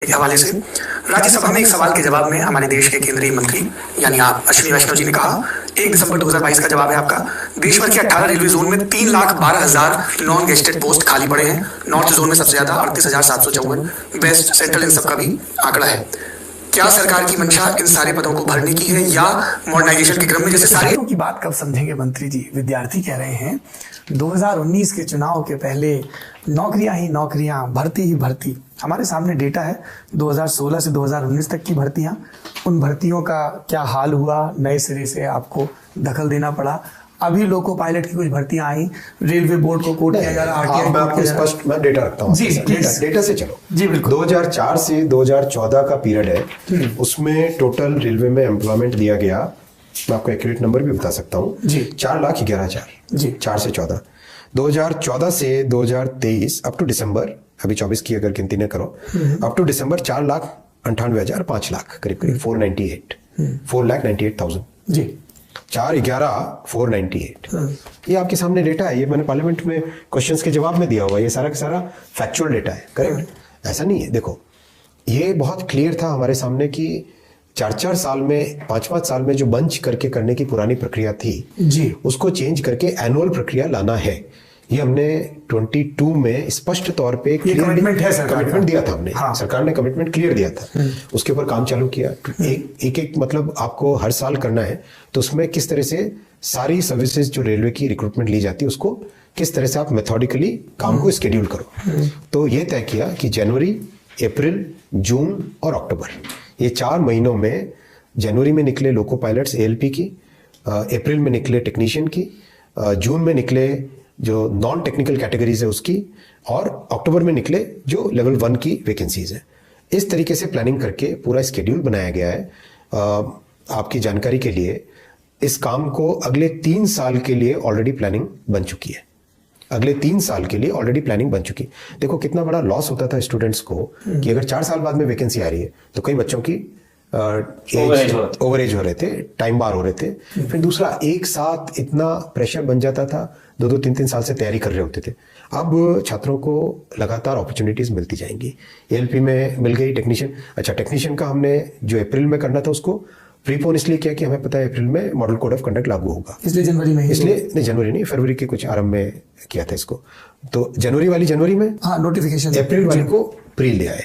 के हवाले से राज्यसभा में एक सवाल के जवाब में हमारे देश के केंद्रीय मंत्री यानी आप अश्विनी वैष्णव जी ने कहा 1 दिसंबर 2022 का जवाब है आपका, देश भर के 18 रेलवे जोन में 3,12,000 नॉन गेस्टेड पोस्ट खाली पड़े हैं। नॉर्थ जोन में सबसे ज्यादा 38,754, वेस्ट सेंट्रल इन सबका भी आंकड़ा है। क्या सरकार की मंशा इन सारे पदों को भरने की है या मॉडर्नाइजेशन के क्रम में जैसे सारे की बात कब समझेंगे मंत्री जी? विद्यार्थी कह रहे हैं 2019 के चुनाव के पहले नौकरियां ही नौकरियां, भर्ती ही भर्ती। हमारे सामने डेटा है 2016 से 2019 तक की भर्तियां। उन भर्तियों का क्या हाल हुआ? नए सिरे से आपको दखल देना पड़ा। अभी लोको पायलट की कुछ भर्तियां आई, रेलवे बोर्ड को कोट किया जा रहा है। मैं आपको स्पष्ट मैं डेटा रखता हूँ। जी डेटा से चलो जी बिल्कुल। 2004 से 2014 का पीरियड है, उसमें टोटल रेलवे में एम्प्लॉयमेंट दिया गया, मैं आपको एक्यूरेट नंबर भी बता सकता हूँ जी, 4,11,000 जी, 4 से 14। 2014 से 2023 अप टू दिसंबर, अभी 24 की अगर गिनती न करो, अप टू दिसंबर 4,98,000, 5 लाख करीब करीब 4,98,000 जी, 4,11,498। ये आपके सामने डेटा है, ये मैंने पार्लियामेंट में क्वेश्चंस के जवाब में दिया हुआ है, ये सारा का सारा फैक्चुअल डेटा है, करेक्ट? ऐसा नहीं है। देखो ये बहुत क्लियर था हमारे सामने कि 4-4 साल में, 5-5 साल में जो बंच करके करने की पुरानी प्रक्रिया थी जी, उसको चेंज करके एनुअल प्रक्रिया लाना है। ये हमने 22 में स्पष्ट तौर पे कमिटमेंट दिया था हमने। हाँ। सरकार ने कमिटमेंट क्लियर दिया था, उसके ऊपर काम चालू किया। एक मतलब आपको हर साल करना है, तो उसमें किस तरह से सारी सर्विसेज जो रेलवे की रिक्रूटमेंट ली जाती है उसको किस तरह से आप मेथोडिकली काम को स्केड्यूल करो। तो ये तय किया कि जनवरी, अप्रैल, जून और अक्टूबर, ये 4 महीनों में, जनवरी में निकले लोको पायलट्स ALP की, अप्रैल में निकले टेक्नीशियन की, जून में निकले जो नॉन टेक्निकल कैटेगरीज है उसकी, और अक्टूबर में निकले जो लेवल 1 की वैकेंसीज है। इस तरीके से प्लानिंग करके पूरा स्केड्यूल बनाया गया है। आपकी जानकारी के लिए इस काम को अगले 3 साल के लिए ऑलरेडी प्लानिंग बन चुकी है। अगले 3 साल के लिए ऑलरेडी प्लानिंग बन चुकी। देखो कितना बड़ा लॉस होता था स्टूडेंट्स को कि अगर 4 साल बाद में वैकेंसी आ रही है तो कई बच्चों की ओवर एज हो रहे थे, टाइम बार हो रहे थे। फिर दूसरा, एक साथ इतना प्रेशर बन जाता था, 2-2, 3-3 साल से तैयारी कर रहे होते थे। अब छात्रों को लगातार अपॉर्चुनिटीज मिलती जाएंगी। ALP में मिल गई टेक्नीशियन। अच्छा, टेक्नीशियन का हमने जो अप्रैल में करना था उसको प्रीपोन इसलिए किया कि हमें पता है अप्रैल में मॉडल कोड ऑफ कंडक्ट लागू होगा, इसलिए जनवरी में, इसलिए नहीं, जनवरी नहीं, फरवरी के कुछ आरंभ में किया था इसको। तो जनवरी वाली जनवरी में, हाँ, नोटिफिकेशन, अप्रैल वाली को प्री ले आए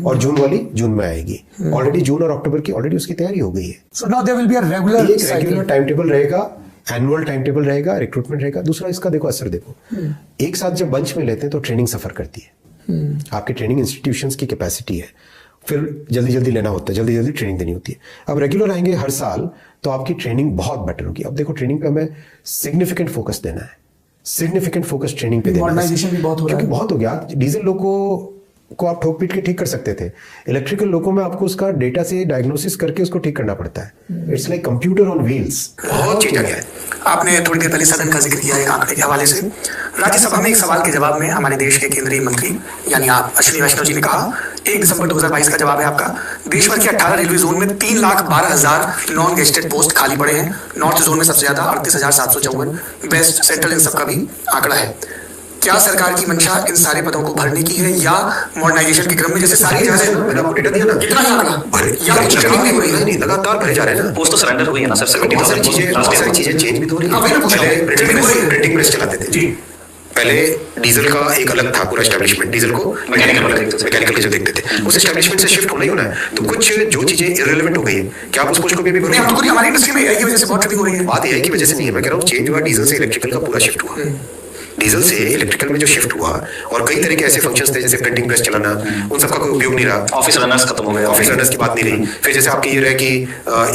और जून वाली जून में आएगी। ऑलरेडी जून और अक्टूबर की ऑलरेडी उसकी तैयारी हो गई है। So now there will be a regular time table रहेगा, एनुअल टाइम टेबल रहेगा, रिक्रूटमेंट रहेगा। दूसरा, इसका देखो असर देखो, एक साथ जब बंच में लेते हैं तो ट्रेनिंग सफर करती है। आपके ट्रेनिंग इंस्टीट्यूशंस की कैपेसिटी है, फिर जल्दी जल्दी लेना होता है, जल्दी जल्दी ट्रेनिंग देनी होती है। अब रेगुलर आएंगे हर साल तो आपकी ट्रेनिंग बहुत बेटर होगी। अब देखो ट्रेनिंग पे हमें सिग्निफिकेंट फोकस देना है, सिग्निफिकेंट फोकस ट्रेनिंग पे देना है। मॉडर्नाइजेशन भी बहुत हो रहा है, बहुत हो गया। डीजल लोको को आप ठोक पीट के ठीक कर सकते थे, इलेक्ट्रिकल लोको में आपको उसका डेटा से डायग्नोसिस करके उसको ठीक करना पड़ता है। It's like computer on wheels. बहुत चीज आ गया है। आपने थोड़ी देर पहले सदन का जिक्र किया एक आंकड़े के हवाले से। राज्यसभा में एक सवाल के जवाब में हमारे देश के केंद्रीय मंत्री यानी आप अश्विनी वैष्णव जी ने कहा 1 दिसंबर 2022 का जवाब है आपका, देश भर के 18 रेलवे जोन में 3,12,000 नॉन गेस्टेड पोस्ट खाली पड़े हैं। नॉर्थ जोन में सबसे ज्यादा 38,754, वेस्ट सेंट्रल इन सबका भी आंकड़ा है। क्या सरकार की मंशा इन सारे पदों को भरने की है या मॉडर्नाइजेशन के क्रम में जैसे सारी जगह से मैंने आपको डेटा दिया ना, कितना ही आंकड़ा नहीं, लगातार भरे जा रहे हैं ना। पोस्ट तो सरेंडर हुई है ना सर, बहुत सारी चीजें चेंज भी तो हो रही है। प्रिंटिंग प्रेस चलाते थे जी, पहले डीजल का एक अलग था पूरा एस्टेब्लिशमेंट, डीजल को मैकेनिकल के जो देखते थे, उस एस्टेब्लिशमेंट से शिफ्ट होना ही होना है। तो कुछ जो चीजें इररिलेवेंट हो गई है, क्या आप उस पोस्ट को भी भरोगे? अब तो हमारी इंडस्ट्री में एआई की वजह से बहुत ट्रेनिंग हो रही है। बात एआई की वजह से नहीं है, मैं कह रहा हूँ चेंज हुआ, डीजल से इलेक्ट्रिकल का पूरा शिफ्ट हुआ। डीजल से इलेक्ट्रिकल में जो शिफ्ट हुआ, और कई तरह के ऐसे फंक्शंस थे जैसे प्रिंटिंग प्रेस चलाना, उन सबका कोई उपयोग नहीं रहा। ऑफिस रनर्स खत्म हो गए, ऑफिस रनर्स की बात नहीं रही। फिर जैसे आपकी ये रहे कि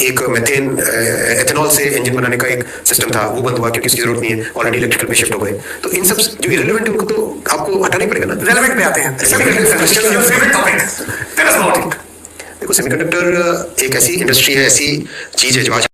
एक मेथेन एथेनॉल से इंजन बनाने का एक सिस्टम था, वो बंद हुआ क्योंकि इसकी जरूरत नहीं है, ऑलरेडी इलेक्ट्रिकल पे शिफ्ट हो गए। तो इन सब जो इररिलेवेंट है उनको तो आपको हटाना ही पड़ेगा ना। रेलेवेंट पे आते हैं। देखो सेमीकंडक्टर एक ऐसी इंडस्ट्री है, ऐसी चीज है जो आज